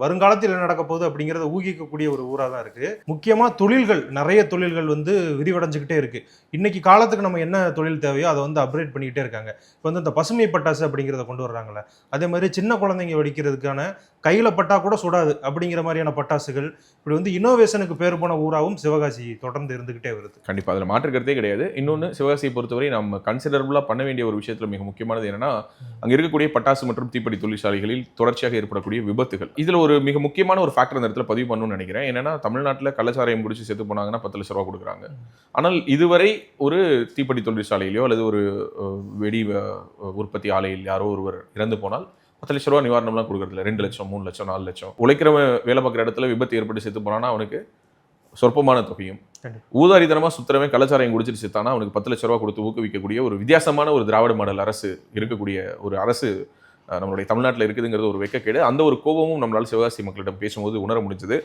வருங்காலத்தில் என்ன நடக்க போகுது அப்படிங்கிறத ஊகிக்கக்கூடிய ஒரு ஊராக தான் இருக்கு. முக்கியமா தொழில்கள், நிறைய தொழில்கள் வந்து விரிவடைஞ்சுக்கிட்டே இருக்கு. இன்னைக்கு காலத்துக்கு நம்ம என்ன தொழில் தேவையோ அதை வந்து அப்கிரேட் பண்ணிக்கிட்டே இருக்காங்க. இப்போ வந்து இந்த பசுமை பட்டாசு அப்படிங்கிறத கொண்டு வர்றாங்கல்ல, அதே மாதிரி சின்ன குழந்தைங்க வெடிக்கிறதுக்கான கையில பட்டா கூட சுடாது அப்படிங்கிற மாதிரியான பட்டாசுகள், இப்படி வந்து இன்னோவேஷனுக்கு பேர் போன ஊராகவும் சிவகாசி தொடர்ந்து இருந்துகிட்டே வருது. கண்டிப்பா அதுல மாற்றுக்கிறதே கிடையாது. இன்னொன்னு, சிவகாசியை பொறுத்தவரை நம்ம கன்சிடரபிளா பண்ண வேண்டிய ஒரு விஷயத்துல மிக முக்கியமானது என்னன்னா, அங்க இருக்கக்கூடிய பட்டாசு மற்றும் தீப்பெட்டி தொழிற்சாலைகளில் தொடர்ச்சியாக ஏற்படக்கூடிய விபத்துகள். இதுல ஒரு மிக முக்கியமான ஒரு ஃபேக்டர் இந்த இடத்துல பதிவு பண்ணணும்னு நினைக்கிறேன். என்னன்னா, தமிழ்நாட்டில் கள்ளச்சாராயம் குடிச்சு செத்து போனாங்கன்னா 10 லட்சம் ரூபாய் கொடுக்குறாங்க. ஆனால் இதுவரை ஒரு தீப்பெட்டி தொழிற்சாலையிலோ அல்லது ஒரு வெடி உற்பத்தி ஆலையில் யாரோ ஒருவர் இறந்து போனால் 10 லட்ச ரூபா நிவாரணம்லாம் கொடுக்குறதில்ல. 2 லட்சம், 3 லட்சம், 4 லட்சம். உழைக்கிறவன் வேலை பார்க்குற இடத்துல விபத்து ஏற்பட்டு செத்து போனான்னா அவனுக்கு சொற்பமான தொகையும், ஊதாரித்தனமா சுத்துறவன் கள்ளச்சாராயம் குடிச்சிட்டு செத்தானா அவனுக்கு 10 லட்ச ரூபா கொடுத்து ஊக்குவிக்கக்கூடிய ஒரு வித்தியாசமான ஒரு திராவிட மாடல் அரசு இருக்கக்கூடிய ஒரு அரசு நம்மளுடைய தமிழ்நாட்டில் இருக்குதுங்கிறது ஒரு வெட்கக்கேடு. அந்த ஒரு கோபமும் நம்மளால சிவகாசி மக்களிடம் பேசும்போது உணர முடிஞ்சது.